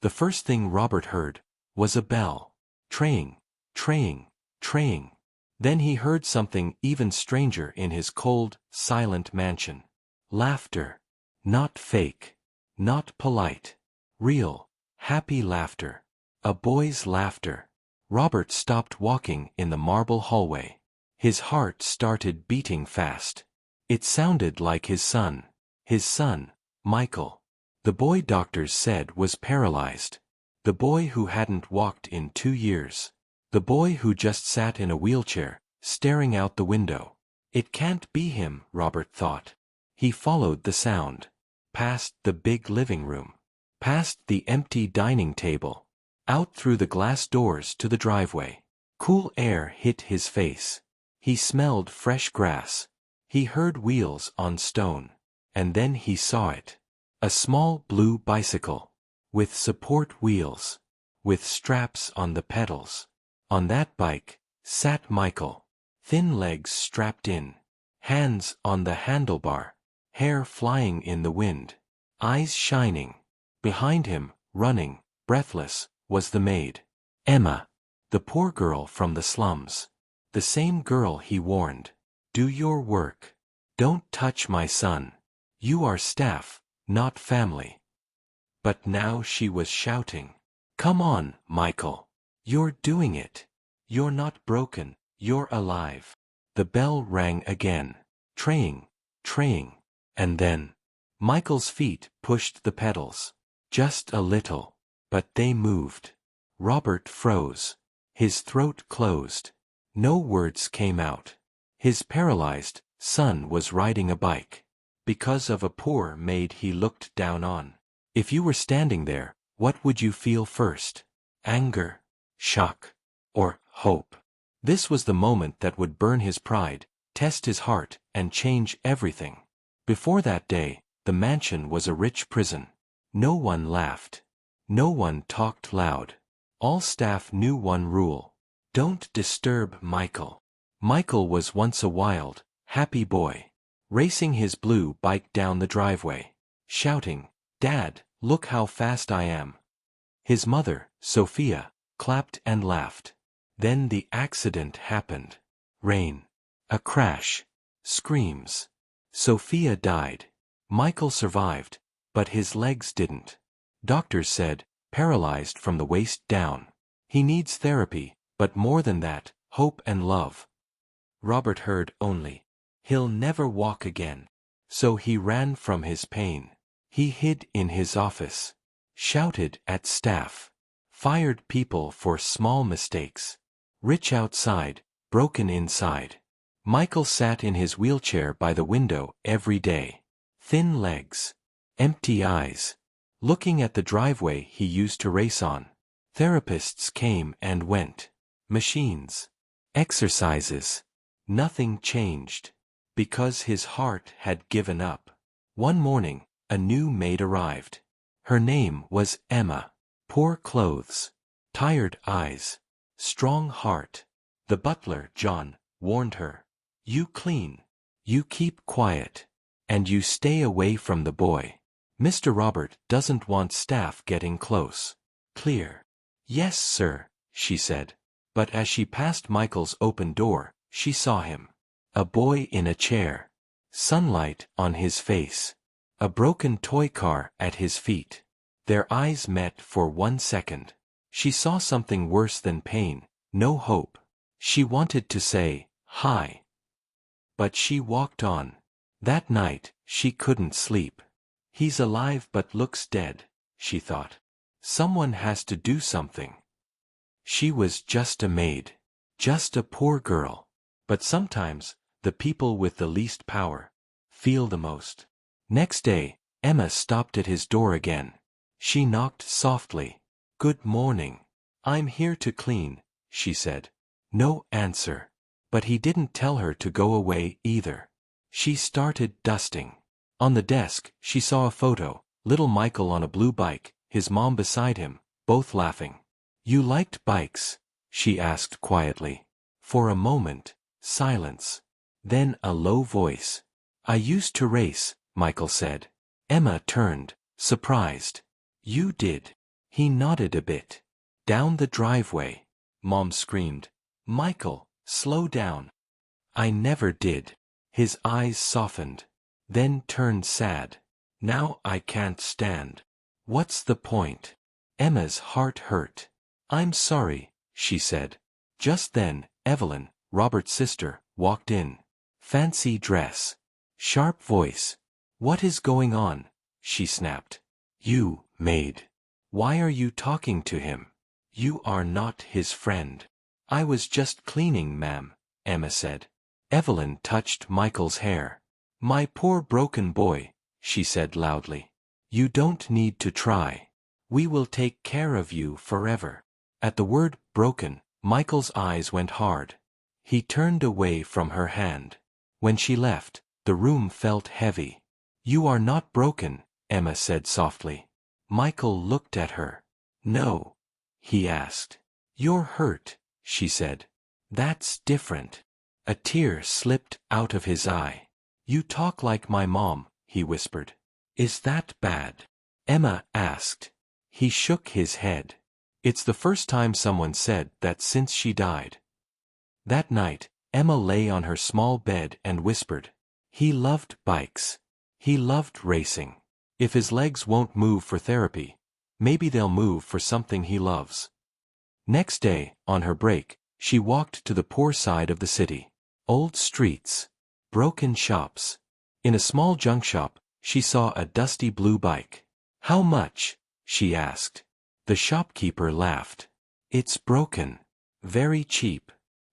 The first thing Robert heard was a bell. Traying, traying, traying. Then he heard something even stranger in his cold, silent mansion. Laughter. Not fake. Not polite. Real, happy laughter. A boy's laughter. Robert stopped walking in the marble hallway. His heart started beating fast. It sounded like his son. His son, Michael. The boy doctors said was paralyzed. The boy who hadn't walked in 2 years. The boy who just sat in a wheelchair, staring out the window. It can't be him, Robert thought. He followed the sound. Past the big living room. Past the empty dining table. Out through the glass doors to the driveway. Cool air hit his face. He smelled fresh grass. He heard wheels on stone. And then he saw it. A small blue bicycle. With support wheels. With straps on the pedals. On that bike sat Michael. Thin legs strapped in. Hands on the handlebar. Hair flying in the wind. Eyes shining. Behind him, running, breathless, was the maid. Emma. The poor girl from the slums. The same girl he warned. Do your work. Don't touch my son. You are staff, not family. But now she was shouting. Come on, Michael. You're doing it. You're not broken, you're alive. The bell rang again. Traying, traying. And then, Michael's feet pushed the pedals. Just a little. But they moved. Robert froze. His throat closed. No words came out. His paralyzed son was riding a bike. Because of a poor maid he looked down on. If you were standing there, what would you feel first? Anger? Shock? Or hope? This was the moment that would burn his pride, test his heart, and change everything. Before that day, the mansion was a rich prison. No one laughed. No one talked loud. All staff knew one rule. Don't disturb Michael. Michael was once a wild, happy boy. Racing his blue bike down the driveway. Shouting, Dad, look how fast I am. His mother, Sophia, clapped and laughed. Then the accident happened. Rain. A crash. Screams. Sophia died. Michael survived, but his legs didn't. Doctors said, paralyzed from the waist down. He needs therapy, but more than that, hope and love. Robert heard only, he'll never walk again. So he ran from his pain. He hid in his office. Shouted at staff. Fired people for small mistakes. Rich outside, broken inside. Michael sat in his wheelchair by the window every day. Thin legs. Empty eyes. Looking at the driveway he used to race on. Therapists came and went. Machines. Exercises. Nothing changed. Because his heart had given up. One morning, a new maid arrived. Her name was Emma. Poor clothes. Tired eyes. Strong heart. The butler, John, warned her. You clean. You keep quiet. And you stay away from the boy. Mr. Robert doesn't want staff getting close. Clear. Yes, sir, she said. But as she passed Michael's open door, she saw him. A boy in a chair. Sunlight on his face. A broken toy car at his feet. Their eyes met for 1 second. She saw something worse than pain, no hope. She wanted to say, hi. But she walked on. That night, she couldn't sleep. He's alive but looks dead, she thought. Someone has to do something. She was just a maid. Just a poor girl. But sometimes, the people with the least power feel the most. Next day, Emma stopped at his door again. She knocked softly. Good morning. I'm here to clean, she said. No answer. But he didn't tell her to go away either. She started dusting. On the desk, she saw a photo, little Michael on a blue bike, his mom beside him, both laughing. You liked bikes? She asked quietly. For a moment, silence. Then a low voice. I used to race, Michael said. Emma turned, surprised. You did. He nodded a bit. Down the driveway. Mom screamed. Michael, slow down. I never did. His eyes softened. Then turned sad. Now I can't stand. What's the point? Emma's heart hurt. I'm sorry, she said. Just then, Evelyn, Robert's sister, walked in. Fancy dress. Sharp voice. What is going on? She snapped. You, Maid. Why are you talking to him? You are not his friend. I was just cleaning, ma'am, Emma said. Evelyn touched Michael's hair. My poor broken boy, she said loudly. You don't need to try. We will take care of you forever. At the word broken, Michael's eyes went hard. He turned away from her hand. When she left, the room felt heavy. You are not broken, Emma said softly. Michael looked at her. No, he asked. You're hurt, she said. That's different. A tear slipped out of his eye. You talk like my mom, he whispered. Is that bad? Emma asked. He shook his head. It's the first time someone said that since she died. That night, Emma lay on her small bed and whispered. He loved bikes. He loved racing. If his legs won't move for therapy, maybe they'll move for something he loves. Next day, on her break, she walked to the poor side of the city. Old streets. Broken shops. In a small junk shop, she saw a dusty blue bike. How much? She asked. The shopkeeper laughed. It's broken. Very cheap.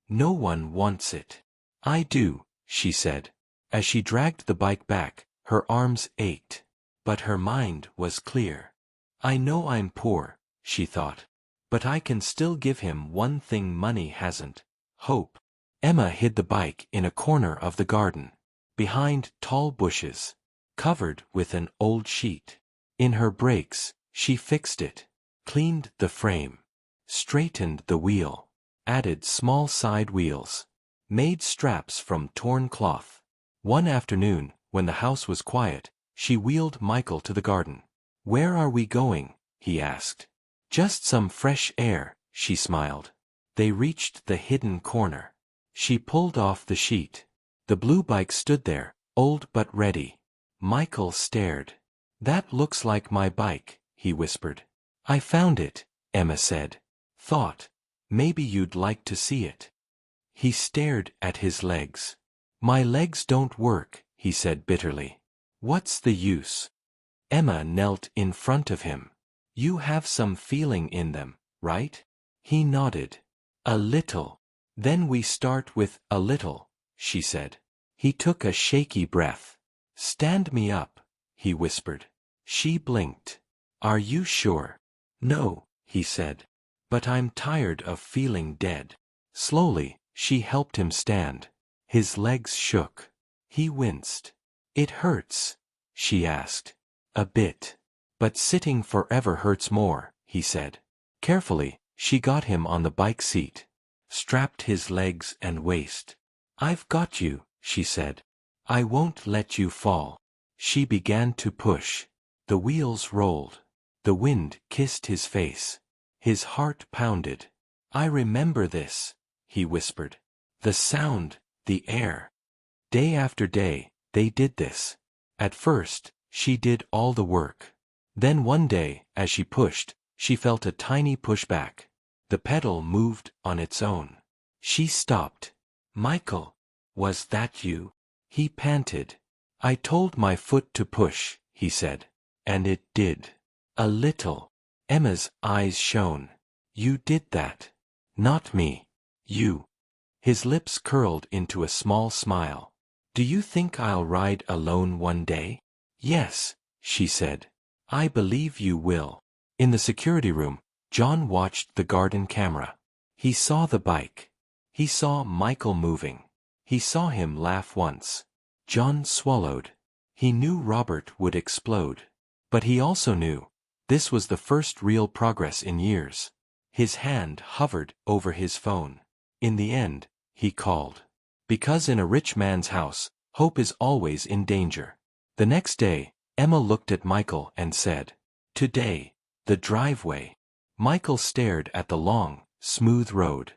No one wants it. I do, she said. As she dragged the bike back, her arms ached. But her mind was clear. I know I'm poor, she thought. But I can still give him one thing money hasn't. Hope. Emma hid the bike in a corner of the garden, behind tall bushes, covered with an old sheet. In her breaks, she fixed it, cleaned the frame, straightened the wheel, added small side wheels, made straps from torn cloth. One afternoon, when the house was quiet, she wheeled Michael to the garden. Where are we going? He asked. Just some fresh air, she smiled. They reached the hidden corner. She pulled off the sheet. The blue bike stood there, old but ready. Michael stared. That looks like my bike, he whispered. I found it, Emma said. Thought, maybe you'd like to see it. He stared at his legs. My legs don't work, he said bitterly. What's the use? Emma knelt in front of him. You have some feeling in them, right? He nodded. A little. Then we start with a little, she said. He took a shaky breath. Stand me up, he whispered. She blinked. Are you sure? No, he said. But I'm tired of feeling dead. Slowly, she helped him stand. His legs shook. He winced. It hurts, she asked. A bit. But sitting forever hurts more, he said. Carefully, she got him on the bike seat. Strapped his legs and waist. I've got you, she said. I won't let you fall. She began to push. The wheels rolled. The wind kissed his face. His heart pounded. I remember this, he whispered. The sound, the air. Day after day, they did this. At first, she did all the work. Then one day, as she pushed, she felt a tiny pushback. The pedal moved on its own. She stopped. Michael, was that you? He panted. I told my foot to push, he said. And it did. A little. Emma's eyes shone. You did that. Not me. You. His lips curled into a small smile. Do you think I'll ride alone one day? Yes, she said. I believe you will. In the security room, John watched the garden camera. He saw the bike. He saw Michael moving. He saw him laugh once. John swallowed. He knew Robert would explode. But he also knew this was the first real progress in years. His hand hovered over his phone. In the end, he called. Because in a rich man's house, hope is always in danger. The next day, Emma looked at Michael and said, Today, the driveway. Michael stared at the long, smooth road.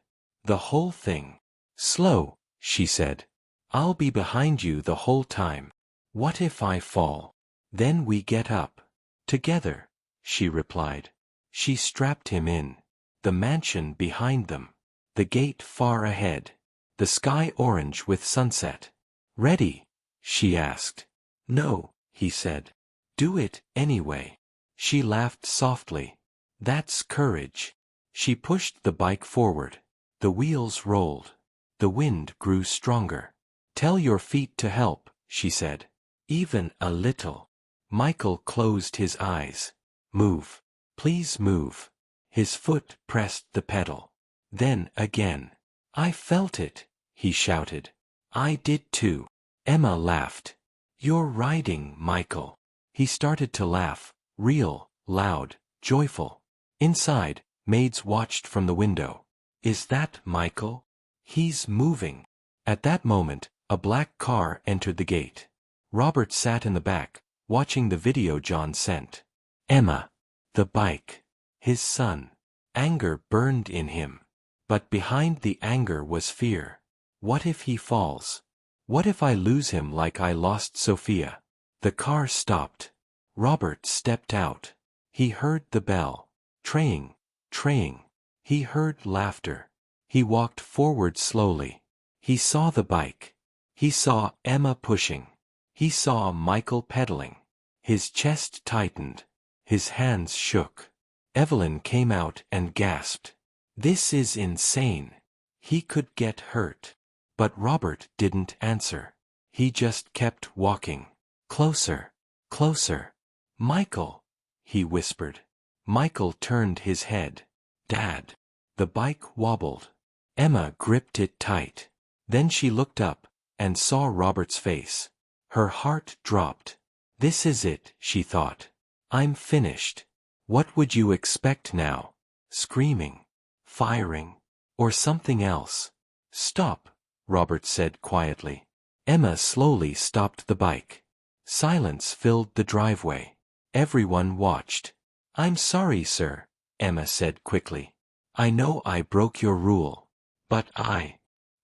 The whole thing. Slow, she said. I'll be behind you the whole time. What if I fall? Then we get up. Together, she replied. She strapped him in. The mansion behind them. The gate far ahead. The sky orange with sunset. Ready? She asked. No, he said. Do it anyway. She laughed softly. That's courage. She pushed the bike forward. The wheels rolled. The wind grew stronger. Tell your feet to help, she said. Even a little. Michael closed his eyes. Move. Please move. His foot pressed the pedal. Then again. I felt it, he shouted. I did too. Emma laughed. You're riding, Michael. He started to laugh, real, loud, joyful. Inside, maids watched from the window. Is that Michael? He's moving. At that moment, a black car entered the gate. Robert sat in the back, watching the video John sent. Emma. The bike. His son. Anger burned in him. But behind the anger was fear. What if he falls? What if I lose him like I lost Sophia? The car stopped. Robert stepped out. He heard the bell. Traying, traying. He heard laughter. He walked forward slowly. He saw the bike. He saw Emma pushing. He saw Michael pedaling. His chest tightened. His hands shook. Evelyn came out and gasped. This is insane. He could get hurt. But Robert didn't answer. He just kept walking. Closer, closer. Michael, he whispered. Michael turned his head. Dad. The bike wobbled. Emma gripped it tight. Then she looked up and saw Robert's face. Her heart dropped. This is it, she thought. I'm finished. What would you expect now? Screaming? Firing? Or something else? Stop, Robert said quietly. Emma slowly stopped the bike. Silence filled the driveway. Everyone watched. I'm sorry, sir, Emma said quickly. I know I broke your rule. But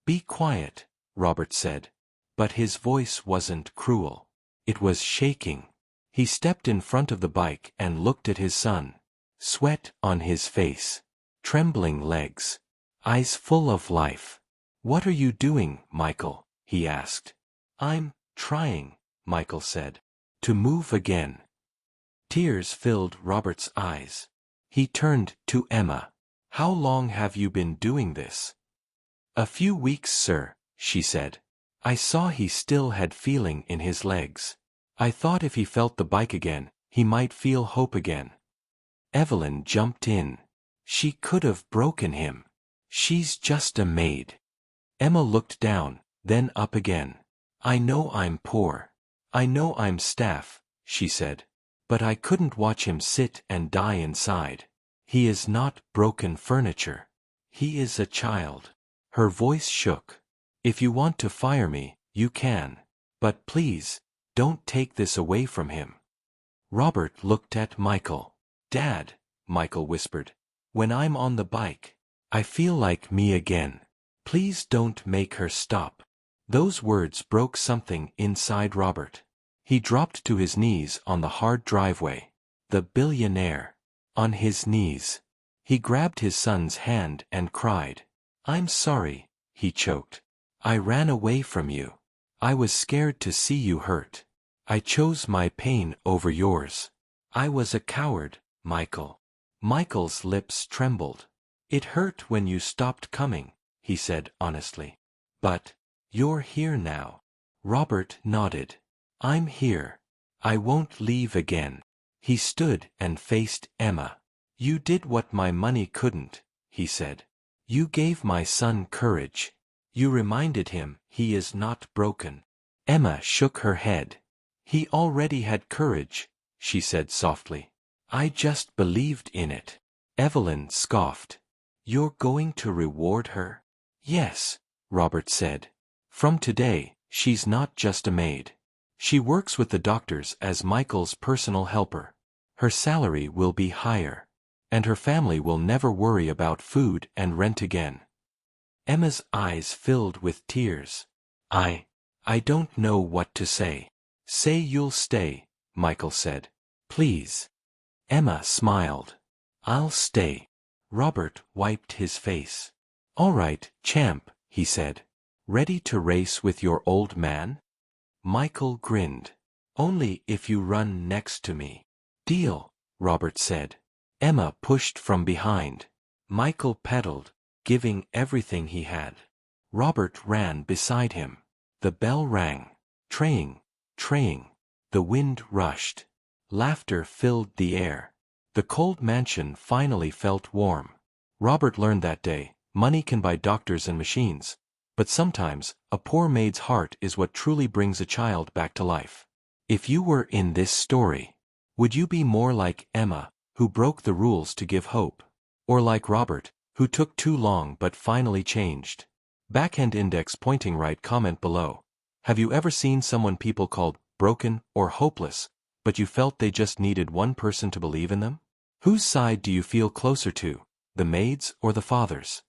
Be quiet, Robert said. But his voice wasn't cruel. It was shaking. He stepped in front of the bike and looked at his son. Sweat on his face. Trembling legs. Eyes full of life. What are you doing, Michael? He asked. I'm trying, Michael said. To move again. Tears filled Robert's eyes. He turned to Emma. How long have you been doing this? A few weeks, sir, she said. I saw he still had feeling in his legs. I thought if he felt the bike again, he might feel hope again. Evelyn jumped in. She could have broken him. She's just a maid. Emma looked down, then up again. I know I'm poor. I know I'm staff, she said. But I couldn't watch him sit and die inside. He is not broken furniture. He is a child. Her voice shook. If you want to fire me, you can. But please, don't take this away from him. Robert looked at Michael. Dad, Michael whispered. When I'm on the bike, I feel like me again. Please don't make her stop. Those words broke something inside Robert. He dropped to his knees on the hard driveway. The billionaire. On his knees. He grabbed his son's hand and cried. I'm sorry, he choked. I ran away from you. I was scared to see you hurt. I chose my pain over yours. I was a coward, Michael. Michael's lips trembled. It hurt when you stopped coming, he said honestly. But, you're here now. Robert nodded. I'm here. I won't leave again. He stood and faced Emma. You did what my money couldn't, he said. You gave my son courage. You reminded him he is not broken. Emma shook her head. He already had courage, she said softly. I just believed in it. Evelyn scoffed. You're going to reward her? Yes, Robert said. From today, she's not just a maid. She works with the doctors as Michael's personal helper. Her salary will be higher. and her family will never worry about food and rent again. Emma's eyes filled with tears. I don't know what to say. Say you'll stay, Michael said. Please. Emma smiled. I'll stay. Robert wiped his face. All right, champ, he said. Ready to race with your old man? Michael grinned. Only if you run next to me. Deal, Robert said. Emma pushed from behind. Michael pedaled, giving everything he had. Robert ran beside him. The bell rang. Traying, traying. The wind rushed. Laughter filled the air. The cold mansion finally felt warm. Robert learned that day, money can buy doctors and machines, but sometimes, a poor maid's heart is what truly brings a child back to life. If you were in this story, would you be more like Emma, who broke the rules to give hope? Or like Robert, who took too long but finally changed? Backhand index pointing right. Comment below. Have you ever seen someone people called broken or hopeless, but you felt they just needed one person to believe in them? Whose side do you feel closer to, the maid's or the father's?